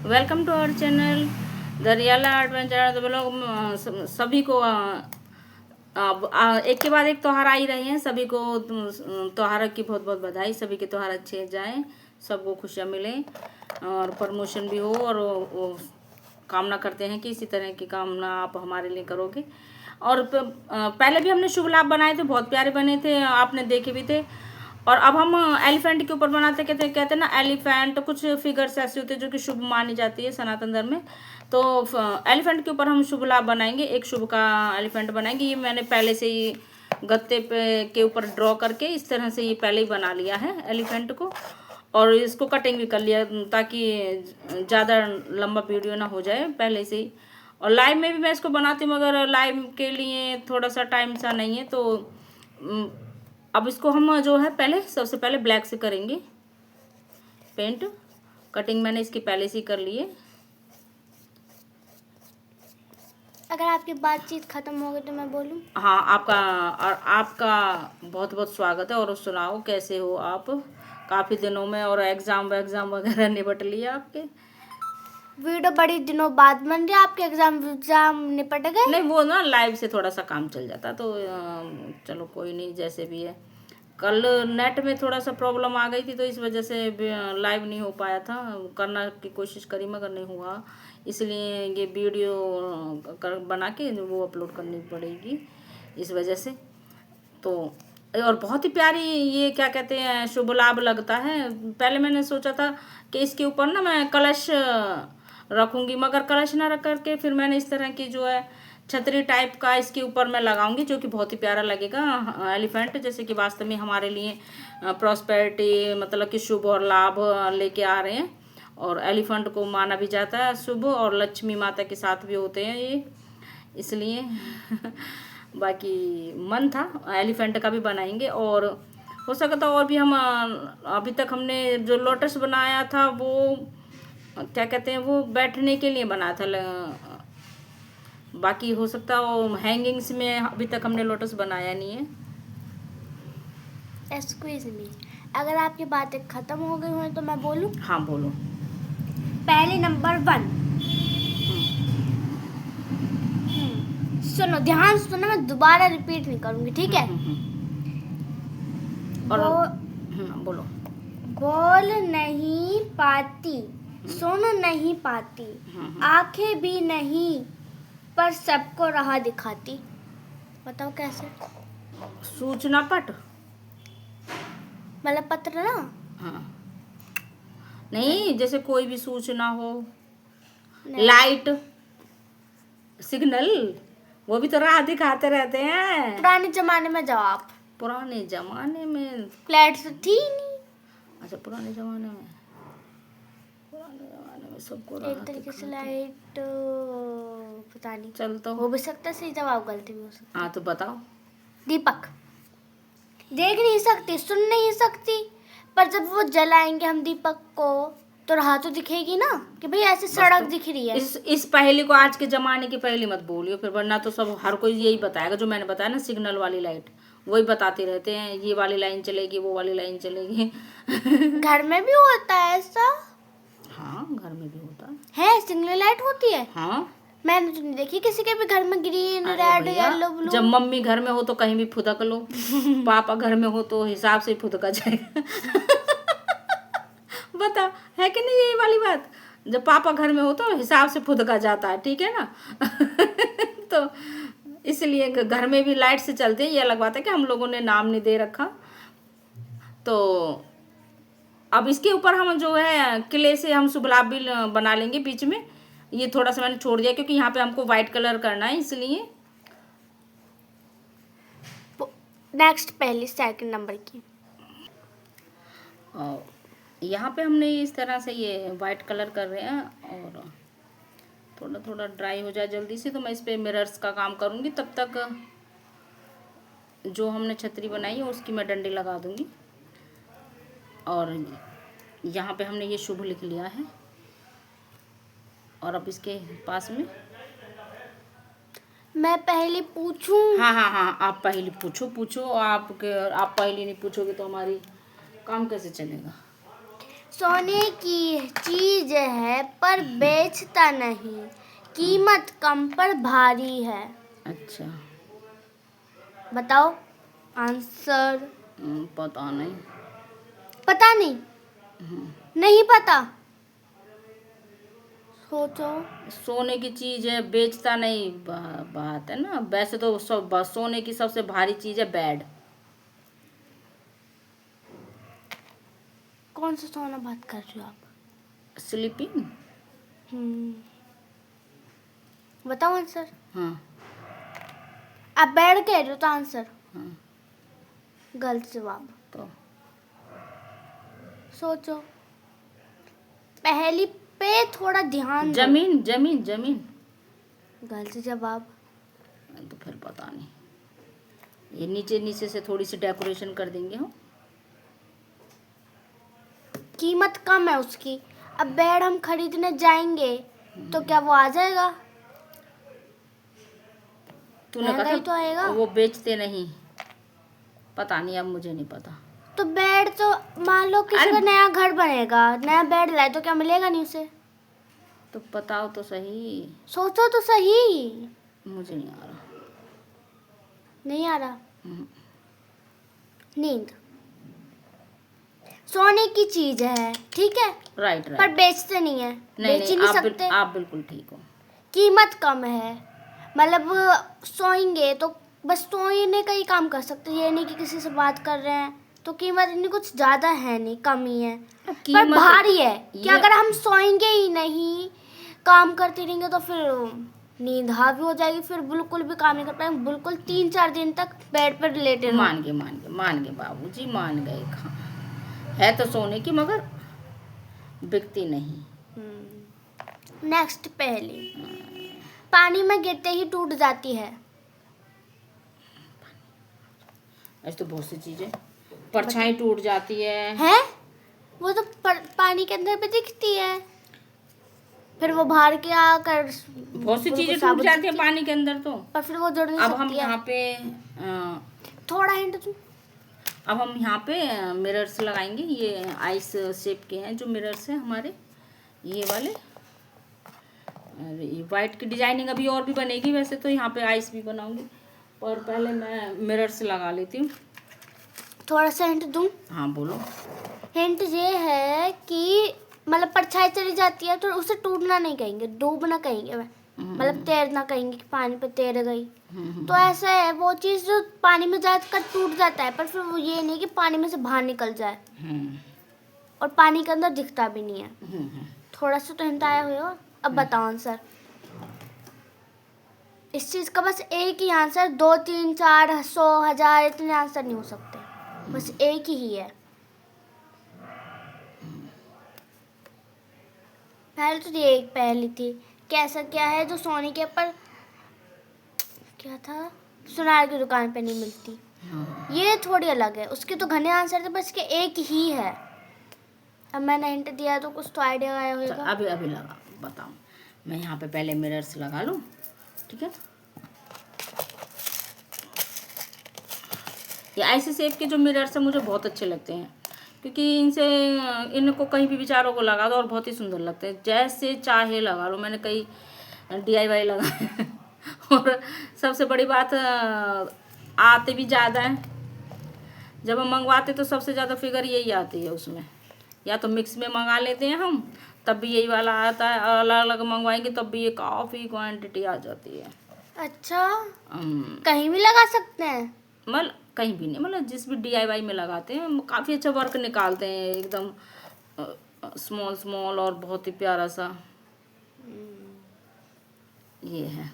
Welcome to our channel the real adventure. तो लोग सभी को एक के बाद एक त्यौहार आ ही रहे हैं। सभी को त्यौहार की बहुत बहुत बधाई। सभी के त्यौहार अच्छे जाएं, सबको खुशियाँ मिलें और प्रमोशन भी हो। और वो कामना करते हैं कि इसी तरह की कामना आप हमारे लिए करोगे। और पहले भी हमने शुभ लाभ बनाए थे, बहुत प्यारे बने थे, आपने देखे भी थे। और अब हम एलिफेंट के ऊपर बनाते, कहते हैं ना, एलिफेंट कुछ फिगर्स ऐसे होते हैं जो कि शुभ मानी जाती है सनातन धर्म में। तो एलिफेंट के ऊपर हम शुभ लाभ बनाएंगे, एक शुभ का एलिफेंट बनाएंगे। ये मैंने पहले से ही गत्ते पे के ऊपर ड्रॉ करके इस तरह से ये पहले ही बना लिया है एलिफेंट को। और इसको कटिंग भी कर लिया ताकि ज़्यादा लंबा वीडियो ना हो जाए पहले से ही। और लाइव में भी मैं इसको बनाती हूँ, मगर लाइव के लिए थोड़ा सा टाइम सा नहीं है। तो अब इसको हम जो है सबसे पहले ब्लैक से करेंगे पेंट। कटिंग मैंने इसकी पहले से ही कर ली है। अगर आपकी बातचीत खत्म हो गई तो मैं बोलूं? हाँ, आपका बहुत बहुत स्वागत है। और सुनाओ, कैसे हो आप? काफ़ी दिनों में और एग्ज़ाम वगैरह निपट लिए आपके? वीडियो बड़ी दिनों बाद बन रही है। आपके एग्जाम निपट गए? नहीं, वो ना लाइव से थोड़ा सा काम चल जाता, तो चलो कोई नहीं, जैसे भी है। कल नेट में थोड़ा सा प्रॉब्लम आ गई थी, तो इस वजह से लाइव नहीं हो पाया था। करना की कोशिश करी मगर नहीं हुआ, इसलिए ये वीडियो बना के वो अपलोड करनी पड़ेगी इस वजह से। तो और बहुत ही प्यारी ये क्या कहते हैं शुभ लाभ लगता है। पहले मैंने सोचा था कि इसके ऊपर ना मैं कलश रखूंगी, मगर कलश ना रख करके फिर मैंने इस तरह की जो है छतरी टाइप का इसके ऊपर मैं लगाऊंगी, जो कि बहुत ही प्यारा लगेगा एलिफेंट। जैसे कि वास्तव में हमारे लिए प्रॉस्पेरिटी, मतलब कि शुभ और लाभ लेके आ रहे हैं। और एलिफेंट को माना भी जाता है शुभ, और लक्ष्मी माता के साथ भी होते हैं ये, इसलिए बाकी मन था एलिफेंट का भी बनाएंगे। और हो सकता और भी हम अभी तक हमने जो लोटस बनाया था वो क्या कहते हैं, वो बैठने के लिए बनाया था। बाकी हो सकता वो हैंगिंग्स में अभी तक हमने लोटस बनाया नहीं है। एक्सक्यूज मी, अगर आपकी बातें खत्म हो गई हो तो मैं बोलूं? हाँ, बोलो। पहले नंबर 1, सुनो, ध्यान से सुनो, मैं दोबारा रिपीट नहीं करूंगी, ठीक है? और बोलो। बोल नहीं पाती, सुन नहीं पाती, आंखें भी नहीं, पर सबको राह दिखाती। बताओ कैसे? सूचना पट, मतलब पत्र ना? हाँ, नहीं, जैसे कोई भी सूचना हो, लाइट, सिग्नल, वो भी तो राह दिखाते रहते हैं। पुराने जमाने में जवाब, पुराने जमाने में फ्लैट तो थी नहीं। अच्छा, पुराने जमाने में सबको एक तरीके से लाइट, पता नहीं, चल तो हो भी सकता, सही जवाब गलती भी हो सकता। हाँ, तो बताओ। दीपक, देख नहीं सकती, सुन नहीं सकती, पर जब वो जलाएंगे हम दीपक को तो राह तो दिखेगी ना, कि भाई ऐसे सड़क तो दिख रही है। इस पहेली को आज के जमाने की पहेली मत बोलियो फिर, वरना तो सब हर कोई यही बताएगा जो मैंने बताया ना, सिग्नल वाली लाइट, वही बताते रहते हैं, ये वाली लाइन चलेगी, वो वाली लाइन चलेगी। घर में भी होता है ऐसा? हाँ, घर में भी होता है, सिग्नल लाइट होती है। हाँ, मैंने तो नहीं देखी किसी के भी घर में, ग्रीन, अरे रेड, भैया, येलो, ब्लू। जब मम्मी घर में हो तो कहीं भी फुदक लो, पापा घर में हो तो हिसाब से फुदका जाएगा। बता, है कि नहीं यही वाली बात? जब पापा घर में हो तो हिसाब से फुदका जाता है, ठीक है ना? तो इसलिए घर में भी लाइट से चलते हैं। ये अलग बात है कि हम लोगों ने नाम नहीं दे रखा। तो अब इसके ऊपर हम जो है क्ले से हम शुभ लाभ भी बना लेंगे बीच में। ये थोड़ा सा मैंने छोड़ दिया क्योंकि यहाँ पे हमको वाइट कलर करना है, इसलिए। नेक्स्ट पहली सेकंड नंबर की, और यहाँ पे हमने इस तरह से ये वाइट कलर कर रहे हैं, और थोड़ा थोड़ा ड्राई हो जाए जल्दी से तो मैं इस पे मिरर्स का काम करूँगी। तब तक जो हमने छतरी बनाई है उसकी मैं डंडी लगा दूँगी। और यहाँ पे हमने ये शुभ लिख लिया है। और अब इसके पास में मैं पहले पूछूं? हाँ हाँ हाँ, आप पहले पूछो। आप पहले नहीं पूछोगे तो हमारी काम कैसे चलेगा? सोने की चीज है पर बेचता नहीं, कीमत कम पर भारी है। अच्छा। बताओ आंसर। पता नहीं। पता नहीं? नहीं पता? सोचो। सोने की चीज है, बेचता नहीं, बात है ना। वैसे तो सोने की सबसे भारी चीज है बेड। कौन सा सोना बात कर रहे हो आप? स्लीपिंग। बताओ आंसर। हाँ। आप बेड कह रहे हो तो आंसर हाँ। गलत जवाब। तो सोचो, पहली पे थोड़ा ध्यान दो। जमीन जमीन जमीन। गलत जवाब। तो फिर पता नहीं। ये नीचे नीचे से थोड़ी सी डेकोरेशन कर देंगे हम। कीमत कम है उसकी। अब बेड हम खरीदने जाएंगे तो क्या वो आ जाएगा? तूने कहा महंगाई था तो आएगा। वो बेचते नहीं। पता नहीं, अब मुझे नहीं पता। तो बेड तो मान लो किसी अरे का नया घर बनेगा, नया बेड लाए तो क्या मिलेगा नहीं उसे? तो बताओ तो सही। सोचो तो सही। मुझे नहीं आ रहा। नहीं आ रहा? हम्म। नींद सोने की चीज है, ठीक है, राइट पर राइट। बेचते नहीं है। नहीं बेच ही नहीं, नहीं सकते। आप बिल्कुल ठीक हो। कीमत कम है, मतलब सोएंगे तो बस सोने का ही काम कर सकते हैं, ये नहीं कि किसी से बात कर रहे हैं। तो कीमत इतनी कुछ ज्यादा है नहीं, कम ही है। पर कीमत भारी है कि ये अगर हम सोएंगे ही नहीं, काम करते रहेंगे तो फिर नींद हावी हो जाएगी, फिर बिल्कुल भी काम नहीं कर पाएंगे, बिल्कुल 3-4 दिन तक बेड पर लेटे रहो। मान गए बाबूजी, मान गए। है तो सोने की, मगर बिकती नहीं। नेक्स्ट, पहली पानी में गिरते ही टूट जाती है। ऐसी तो बहुत सी चीजें। परछाई टूट जाती है। हैं? वो तो पानी के अंदर भी दिखती है, फिर वो बाहर के आकर बहुत सी बिल्कुल चीजें टूट साबुत जाती है दिखती पानी के अंदर तो। पर फिर वो जुड़ नहीं अब हम सकती है। यहाँ पे थोड़ा हिंट दूं? अब हम यहाँ पे मिरर्स लगाएंगे। ये आइस शेप के हैं जो मिरर्स हैं हमारे, ये वाले। अरे ये वाइट की डिजाइनिंग अभी और भी बनेगी, वैसे तो यहाँ पे आइस भी बनाऊंगी, और पहले मैं मिरर्स लगा लेती हूँ। थोड़ा सा हिंट दूं? हाँ बोलो। हिंट ये है कि मतलब परछाई चली जाती है तो उसे टूटना नहीं कहेंगे, डूबना कहेंगे, मतलब तैरना कहेंगे कि पानी पे तैर गई। तो ऐसा है वो चीज जो पानी में जाकर टूट जाता है, पर फिर वो ये नहीं कि पानी में से बाहर निकल जाए, और पानी के अंदर दिखता भी नहीं है। थोड़ा सा तो हिंट आया हुआ। अब बताओ आंसर। इस चीज का बस एक ही आंसर, 2, 3, 4, 100, 1000 इतने आंसर नहीं हो सकते, बस एक ही है। पहले तो ये एक पहली थी, कैसा क्या है जो सोने के ऊपर, क्या था, सुनार की दुकान पे नहीं मिलती। ये थोड़ी अलग है, उसके तो घने आंसर थे, बस के एक ही है। अब मैंने हिंट दिया तो कुछ तो आइडिया आया होगा। अभी अभी लगा बताऊँ। मैं यहाँ पे पहले मिरर्स लगा लूँ, ठीक है। ये ऐसे शेप के जो मिरर्स हैं मुझे बहुत अच्छे लगते हैं, क्योंकि इनको कहीं भी बेचारों को लगा दो और बहुत ही सुंदर लगते हैं, जैसे चाहे लगा लो। मैंने कई DIY लगाए और सबसे बड़ी बात, आते भी ज़्यादा हैं। जब हम मंगवाते तो सबसे ज़्यादा फिगर यही आती है उसमें, या तो मिक्स में मंगा लेते हैं हम, तब भी यही वाला आता है। अलग अलग मंगवाएंगे तब भी ये काफ़ी क्वांटिटी आ जाती है। अच्छा, कहीं भी लगा सकते हैं? मतलब कहीं भी नहीं, मतलब जिस भी DIY में लगाते हैं काफ़ी अच्छा वर्क निकालते हैं, एकदम स्मॉल स्मॉल और बहुत ही प्यारा सा ये है।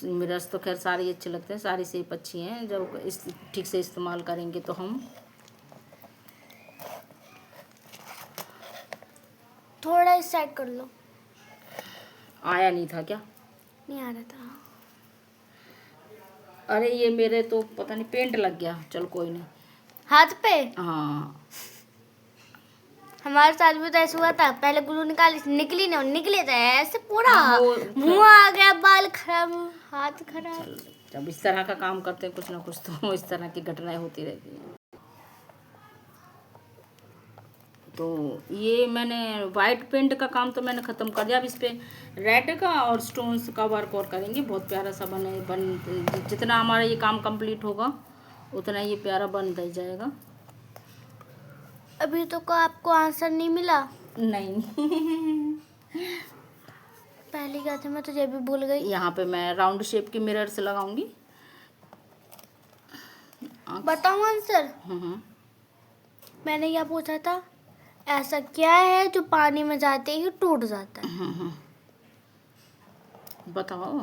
मिरर्स तो खैर सारे अच्छे लगते हैं, सारी शेप अच्छी हैं, जब ठीक से इस्तेमाल करेंगे तो हम। थोड़ा इस साइड कर लो। आया नहीं था क्या? नहीं आ रहा था। अरे ये मेरे तो पता नहीं पेंट लग गया। चल कोई नहीं। हाथ पे? हाँ, हमारे साथ भी तो ऐसा हुआ था, पहले ग्लू निकली नहीं, निकले थे ऐसे पूरा, हाँ, मुंह आ गया, बाल खराब, हाथ खराब। चल जब इस तरह का काम करते हैं कुछ ना कुछ तो इस तरह की घटनाएं होती रहती हैं। तो ये मैंने वाइट पेंट का काम तो मैंने ख़त्म कर दिया। अब इस पे रेड का और स्टोन्स का वर्क और करेंगे। बहुत प्यारा सा बन जितना हमारा ये काम कंप्लीट होगा उतना ये प्यारा बनता ही जाएगा। अभी तो को आपको आंसर नहीं मिला? नहीं पहले क्या था, मैं तो ये भी भूल गई। यहाँ पे मैं राउंड शेप की मिरर से लगाऊंगी। बताओ आंसर। मैंने क्या पूछा था, ऐसा क्या है जो पानी में जाते ही टूट जाता है? बताओ।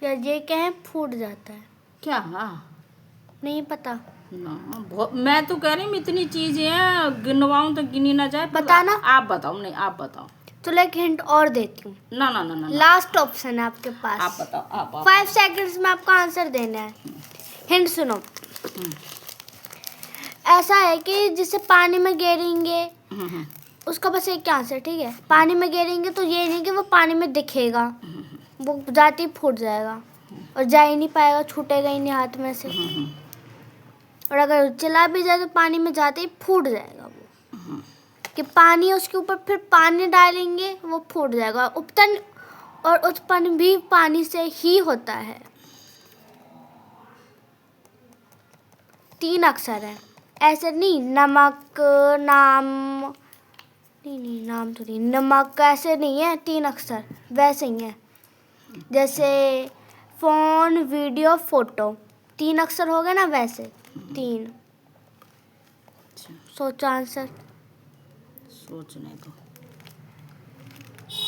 या ये कहें फूट जाता है? क्या? नहीं पता ना, मैं तो कह रही हूँ इतनी चीजें हैं, गिनवाऊं तो गिनी ना जाए। बताना। आप बताओ। नहीं, आप बताओ। चलो एक हिंट और देती हूँ। ना ना ना ना, लास्ट ऑप्शन है आपके पास। आप बताओ। आप 5 सेकंड्स में आपका आंसर देना है। हिंट सुनो। ऐसा है कि जिसे पानी में गिरेंगे उसका बस एक आंसर, ठीक है? पानी में गिरेंगे तो ये नहीं कि वो पानी में दिखेगा, वो जाते ही फूट जाएगा और जा ही नहीं पाएगा, छूटेगा ही नहीं हाथ में से। और अगर चला भी जाए तो पानी में जाते ही फूट जाएगा वो, कि पानी उसके ऊपर फिर पानी डालेंगे वो फूट जाएगा। उपतन और उत्पन्न भी पानी से ही होता है। 3 अक्षर है। ऐसे नहीं नमक, नाम नहीं, नाम तो नहीं, नमक ऐसे नहीं है। 3 अक्षर वैसे ही है, जैसे फोन, वीडियो, फोटो 3 अक्षर हो गए ना, वैसे 3। सोचो आंसर। सोचने दो।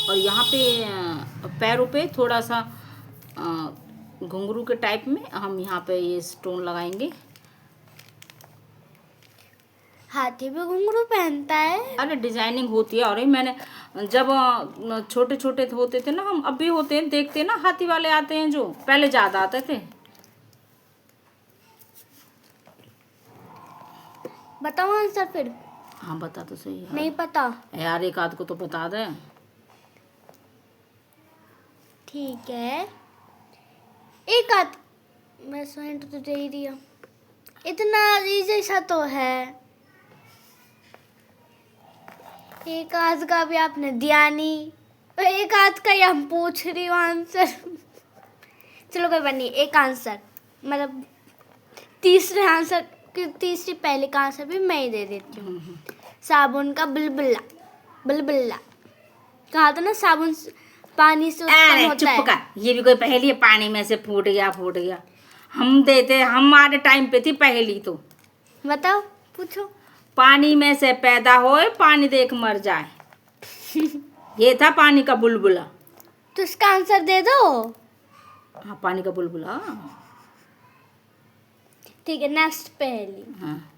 और यहाँ पे पैरों पे थोड़ा सा घुंघरू के टाइप में हम यहाँ पे ये स्टोन लगाएंगे। हाथी भी घुंघरू पहनता है? अरे डिजाइनिंग होती है। और ये मैंने जब छोटे छोटे होते थे ना, हम अब भी होते हैं, देखते हैं ना, हाथी वाले आते हैं जो पहले ज्यादा आते थे। बताओ आंसर फिर। हाँ बता तो सही है। नहीं पता यार, एक आध को तो बता दे। ठीक है, एक आध मैं हिंट तो दे ही दिया। इतना इजी सा तो है, एक आध का भी आपने दिया नहीं, और एक आध का ही हम पूछ रही हूँ आंसर। चलो कोई बात नहीं, एक आंसर मतलब तीसरे आंसर की तीसरी पहले का आंसर भी मैं ही दे देती हूँ। साबुन का बुलबुला। बुलबुला कहा था ना, साबुन पानी से उत्पन्न होता है। चुप का, ये भी कोई पहेली है? पानी में से फूट गया फूट गया। हम देते, हमारे टाइम पे थी पहेली तो। बताओ, पूछो। पानी में से पैदा होए, पानी देख मर जाए। ये था पानी का बुलबुला। तो इसका आंसर दे दो। हाँ, पानी का बुलबुला। ठीक है, नेक्स्ट पहेली। हाँ।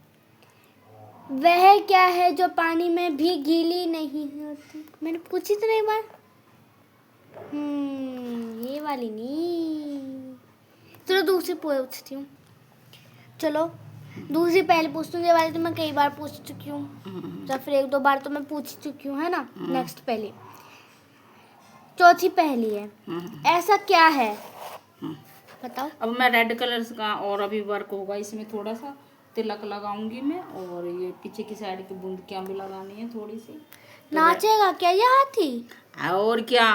वह क्या है जो पानी में भी गीली नहीं होती? मैंने पूछी तो नहीं बार। ये वाली नहीं। चलो दूसरी पूछती हूँ। चलो दूसरी पहले पूछती हूँ। ये वाली तो मैं कई बार पूछ चुकी हूँ, या फिर 1-2 बार तो मैं पूछ चुकी हूँ, है ना? नेक्स्ट पहली, चौथी पहली है। ऐसा क्या है? बताओ। अब मैं रेड कलर का और अभी वर्क होगा इसमें, थोड़ा सा तिलक लगाऊंगी मैं, और ये पीछे की साइड की बूंदकियां भी लगानी है थोड़ी सी। नाचेगा क्या ये हाथी? और क्या,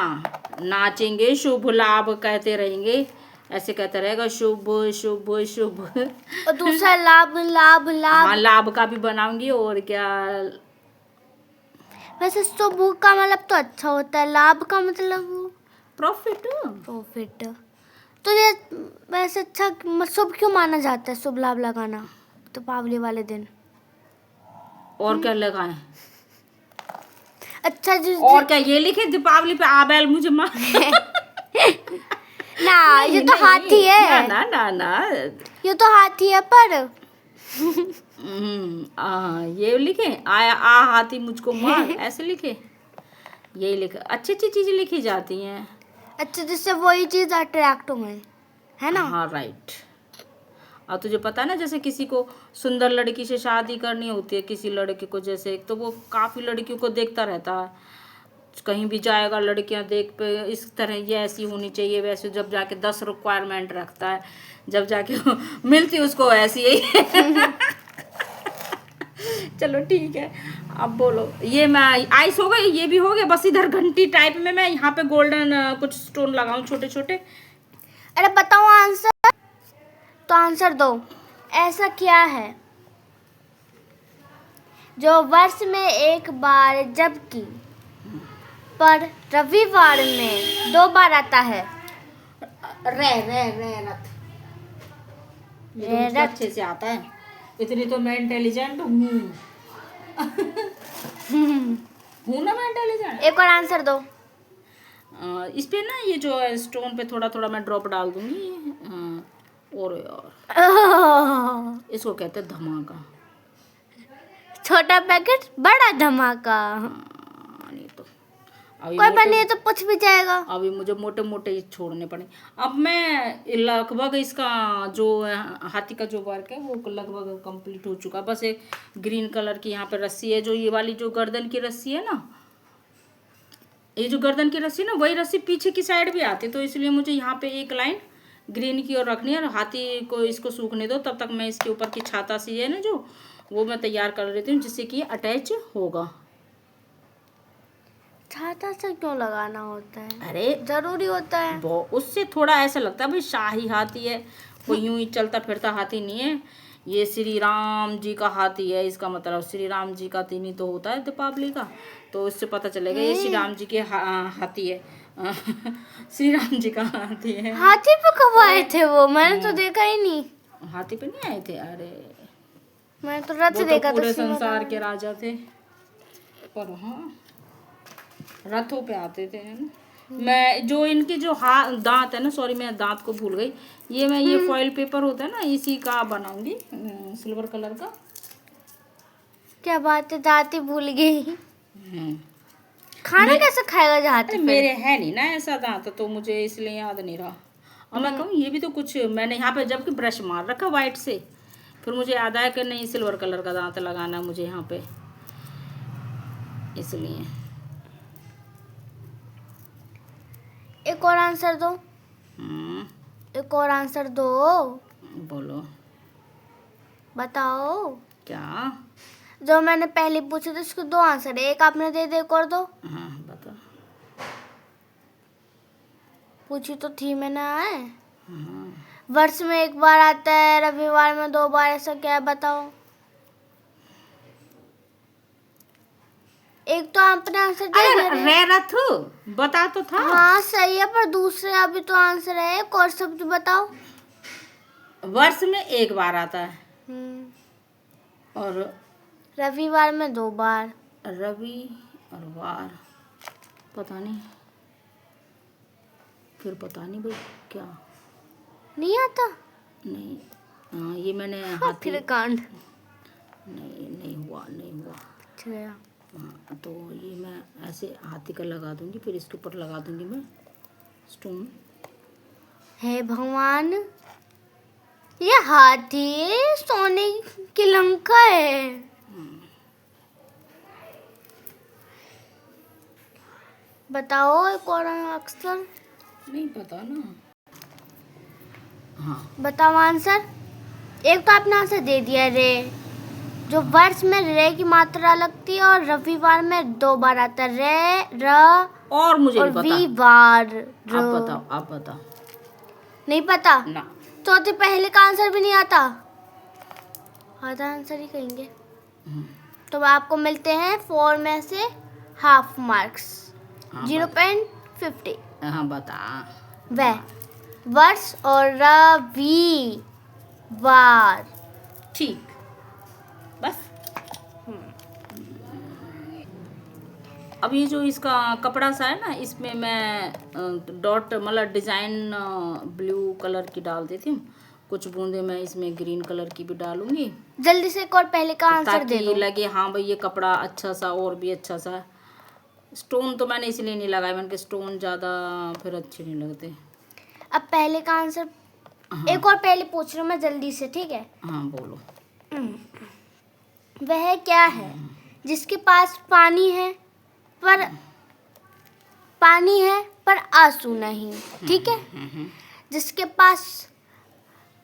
नाचेंगे, शुभ लाभ कहते रहेंगे, ऐसे कहते रहेगा, शुभ शुभ शुभ। और दूसरा लाभ लाभ लाभ। हाँ, लाभ का भी बनाऊंगी। और क्या, वैसे शुभ का मतलब तो अच्छा होता है, लाभ का मतलब प्रॉफिट। प्रॉफिट। तो ये वैसे अच्छा शुभ क्यों माना जाता है, शुभ लाभ लगाना दीपावली वाले दिन? और क्या लगाएं? अच्छा और क्या ये लिखे दीपावली पे आबैल मुझे मार। ना, ये तो हाथी है। ना ना ना, ये तो हाथी है पर ये लिखे, आया आ हाथी मुझको मार, ऐसे लिखे? यही लिखे। अच्छी अच्छी चीजें लिखी जाती हैं। अच्छा, जिससे वही चीज अट्रैक्ट हो, है ना? हाँ राइट। और तुझे पता है ना, जैसे किसी को सुंदर लड़की से शादी करनी होती है, किसी लड़के को, जैसे तो वो काफ़ी लड़कियों को देखता रहता है, कहीं भी जाएगा लड़कियां देख पे, इस तरह ये ऐसी होनी चाहिए वैसे, जब जाके 10 रिक्वायरमेंट रखता है, जब जाके मिलती उसको ऐसी ही। चलो ठीक है, अब बोलो। ये मैं आइस हो गई, ये भी हो गया, बस इधर घंटी टाइप में मैं यहाँ पे गोल्डन कुछ स्टोन लगाऊं छोटे छोटे। अरे बताओ आंसर, तो आंसर दो। ऐसा क्या है जो वर्ष में एक बार जबकि पर रविवार में 2 बार आता है? रथ। ये तो मुझको अच्छे से आता है, इतनी तो मैं इंटेलिजेंट हूँ। हूँ ना मैं इंटेलिजेंट। एक और आंसर दो। इस पे ना ये जो स्टोन पे थोड़ा थोड़ा मैं ड्रॉप डाल दूंगी। और यार इसको कहते हैं धमाका। छोटा पैकेट बड़ा धमाका। नहीं तो अभी कोई बात नहीं, तो पूछ भी जाएगा। अभी मुझे मोटे मोटे ही छोड़ने पड़े। अब मैं लगभग इसका जो हाथी का जो वर्क है वो लगभग कंप्लीट हो चुका। बस एक ग्रीन कलर की यहाँ पे रस्सी है, जो ये वाली जो गर्दन की रस्सी है ना, ये जो गर्दन की रस्सी ना, वही रस्सी पीछे की साइड भी आती है, तो इसलिए मुझे यहाँ पे एक लाइन ग्रीन की ओर रखनी है। और हाथी को इसको सूखने दो, तब तक मैं इसके ऊपर की छाता सी है ना जो, वो मैं तैयार कर लेती हूँ, जिससे कि अटैच होगा। छाता से क्यों लगाना होता है? अरे जरूरी होता है। वो उससे थोड़ा ऐसा लगता है भाई शाही हाथी है, कोई यूं ही चलता फिरता हाथी नहीं है। ये श्री राम जी का हाथी है, इसका मतलब श्री राम जी का तीन ही तो होता है दीपावली का, तो इससे पता चलेगा ये श्री राम जी के हाथी है। श्री राम जी का हाथी है। हाथी पे कब आए थे वो? मैंने तो देखा ही नहीं। हाथी पे नहीं आए थे? अरे मैंने तो रथ वो तो देखा पूरे था। संसार के राजा थे, पर हाँ रथों पे आते थे, है ना। मैं जो इनकी जो दांत है ना, सॉरी मैं दांत को भूल गई, ये मैं ये फॉइल पेपर होता है ना, इसी का बनाऊंगी, सिल्वर कलर का। क्या बात है, दांत ही भूल गई। खाना कैसे खाएगा जाते? मेरे है नहीं ना ऐसा दांत, तो मुझे इसलिए याद नहीं रहा। और मैं कहूँ ये भी तो कुछ मैंने यहाँ पे जबकि ब्रश मार रखा वाइट से, फिर मुझे याद आया कि नहीं सिल्वर कलर का दांत लगाना है मुझे यहाँ पे, इसलिए। एक और आंसर दो। एक और आंसर दो। बोलो बताओ। क्या? जो मैंने पहले पूछे थे उसके 2 आंसर है, एक आपने दे दे, एक और दो। हाँ बता। पूछी तो थी मैंने। आए वर्ष में एक बार आता है, रविवार में 2 बार, ऐसा क्या है बताओ? एक तो आपने आंसर दे दिया। रथ बता तो था। हाँ सही है, पर दूसरे अभी तो आंसर है, एक और शब्द बताओ। वर्ष में एक बार आता है और रविवार में 2 बार। रवि और वार, पता नहीं, फिर पता नहीं भाई क्या। नहीं आता? नहीं हाँ, ये मैंने हाथी फिर कांड नहीं हुआ, नहीं हुआ। अच्छा हाँ, तो ये मैं ऐसे हाथी का लगा दूंगी, फिर इसके ऊपर लगा दूंगी मैं स्टोन। हे भगवान, ये हाथी सोने की लंका है। बताओ एक और अक्षर। नहीं पता ना। हाँ बताओ आंसर। एक तो आपने आंसर दे दिया, रे, जो वर्ष में रे की मात्रा लगती है और रविवार में 2 बार आता है, रे र और मुझे और नहीं पता। वीवार। आप बताओ, आप बताओ। नहीं पता ना। चौथे पहले का आंसर भी नहीं आता, आधा आंसर ही कहेंगे। तो आपको मिलते हैं 4 में से हाफ मार्क्स, 0.50। हाँ बता। वह वर्ष और रविवार। ठीक बस। अब ये जो इसका कपड़ा सा है ना, इसमें मैं डॉट मतलब डिज़ाइन ब्लू कलर की डाल देती हूँ, कुछ बूंदे मैं इसमें ग्रीन कलर की भी डालूंगी। जल्दी से एक और पहले का आंसर दे दो, ताकि लगे हाँ भाई ये कपड़ा अच्छा सा और भी अच्छा सा। स्टोन तो मैंने इसलिए नहीं लगाया, मैंने स्टोन ज़्यादा फिर अच्छे नहीं लगते। अब पहले का आंसर। हाँ। एक और पहले पूछ रहा हूँ मैं जल्दी से, ठीक है? हाँ बोलो। वह क्या है जिसके पास पानी है पर आंसू नहीं, ठीक है? जिसके पास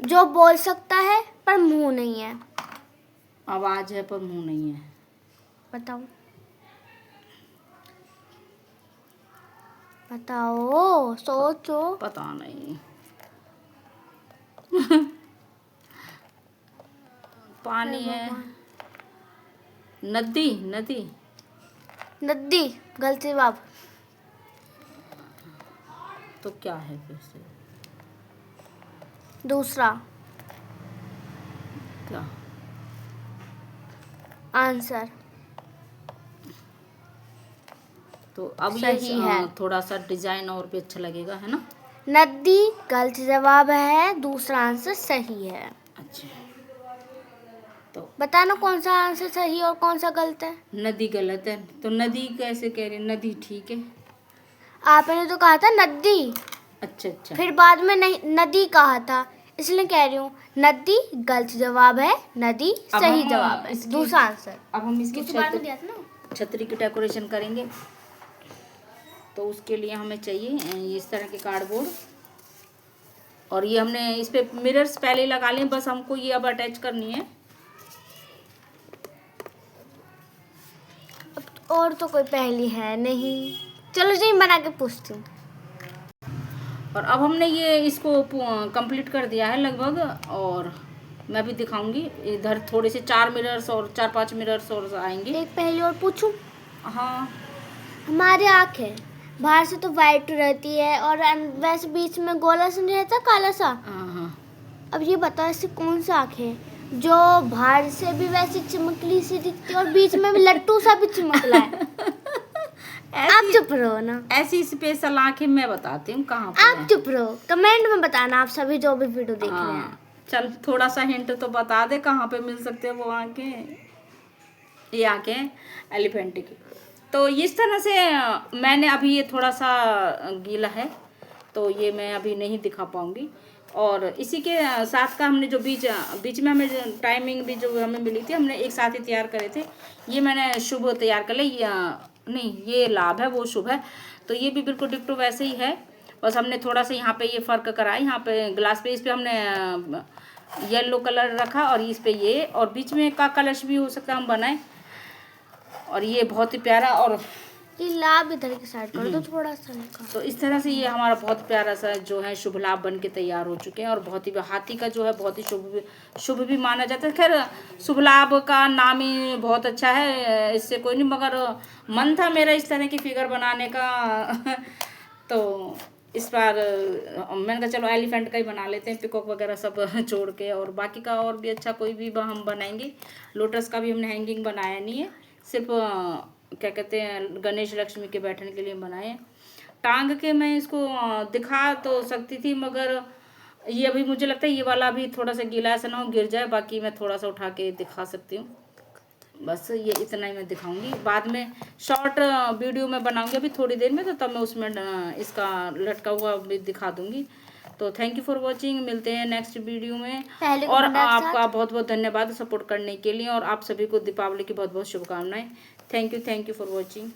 जो बोल सकता है पर मुंह नहीं है। आवाज है पर मुंह नहीं है। बताओ बताओ, सोचो। पता नहीं। पानी हे है। भगवान। नदी नदी। नदी गलत जवाब। तो क्या है फिर से? दूसरा क्या? आंसर तो अब ये सही है। थोड़ा सा डिजाइन और भी अच्छा लगेगा, है ना? नदी गलत जवाब है, दूसरा आंसर सही है। अच्छा, तो बताना कौन सा आंसर सही और कौन सा गलत है। नदी गलत है, तो नदी कैसे कह रही? नदी ठीक है। आपने तो कहा था नदी, अच्छा अच्छा। फिर बाद में नहीं नदी कहा था, इसलिए कह रही हूँ नदी गलत जवाब है, नदी अब सही हम जवाब है, इसकी- दूसरा आंसर। अब हम इसकी दूसरी बार में दिया था ना। छतरी की डेकोरेशन करेंगे, तो उसके लिए हमें चाहिए इस तरह के कार्डबोर्ड। और ये हमने इस पे मिरर्स पहले लगा लिए, बस हमको ये अब अटैच करनी है। और तो कोई पहेली है नहीं, चलो जी बना के पूछती हूँ। और अब हमने ये इसको कंप्लीट कर दिया है लगभग, और मैं भी दिखाऊंगी। इधर थोड़े से 4 मिरर्स और 4-5 मिरर्स और आएंगे। एक पहेली और पूछूं। हाँ। हमारी आँख है, बाहर से तो वाइट रहती है और वैसे बीच में गोला सा नहीं रहता, काला सा। हाँ हाँ। अब ये बताओ ऐसी कौन सा आँख है जो बाहर से भी वैसी चमकली सी दिखती है और बीच में भी लट्टू सा भी चमकला है। आप चुप रहो ना। ऐसी स्पेशल आंखें मैं बताती हूँ कहाँ पे आप चुप रहो, कमेंट में बताना आप सभी जो भी वीडियो देख रहे हैं। हाँ, चल थोड़ा सा हिंट तो बता दे कहाँ पे मिल सकते हैं वो आंखें। ये आंखें एलिफेंट की। तो इस तरह से मैंने अभी ये थोड़ा सा गीला है, तो ये मैं अभी नहीं दिखा पाऊंगी। और इसी के साथ का हमने जो बीच में हमें टाइमिंग भी जो हमें मिली थी, हमने एक साथ ही तैयार करे थे। ये मैंने शुभ तैयार कर लिया, नहीं ये लाभ है वो शुभ है। तो ये भी बिल्कुल डिक्टो वैसे ही है, बस हमने थोड़ा सा यहाँ पे ये फ़र्क करा है। यहाँ पे ग्लास पे इस पे हमने येलो कलर रखा, और इस पे ये, और बीच में का कलश भी हो सकता है हम बनाए। और ये बहुत ही प्यारा, और ये लाभ इधर की साइड कर दो थोड़ा सा निकाल। तो इस तरह से ये हमारा बहुत प्यारा सा जो है शुभ लाभ बन के तैयार हो चुके हैं। और बहुत ही हाथी का जो है बहुत ही शुभ भी माना जाता है। खैर शुभ लाभ का नाम ही बहुत अच्छा है, इससे कोई नहीं, मगर मन था मेरा इस तरह की फिगर बनाने का। तो इस बार मैंने कहा चलो एलिफेंट का ही बना लेते हैं, पिकॉक वगैरह सब छोड़ के। और बाकी का और भी अच्छा कोई भी हम बनाएंगे। लोटस का भी हमने हैंगिंग बनाया नहीं है, सिर्फ क्या कहते हैं गणेश लक्ष्मी के बैठने के लिए बनाए। टांग के मैं इसको दिखा तो सकती थी, मगर ये अभी मुझे लगता है ये वाला भी थोड़ा सा गीला ऐसा ना हो गिर जाए। बाकी मैं थोड़ा सा उठा के दिखा सकती हूँ, बस ये इतना ही मैं दिखाऊंगी। बाद में शॉर्ट वीडियो में बनाऊंगी अभी थोड़ी देर में, तो तब मैं उसमें इसका लटका हुआ भी दिखा दूंगी। तो थैंक यू फॉर वॉचिंग, मिलते हैं नेक्स्ट वीडियो में। और आपका बहुत बहुत धन्यवाद सपोर्ट करने के लिए, और आप सभी को दीपावली की बहुत बहुत शुभकामनाएं। Thank you for watching.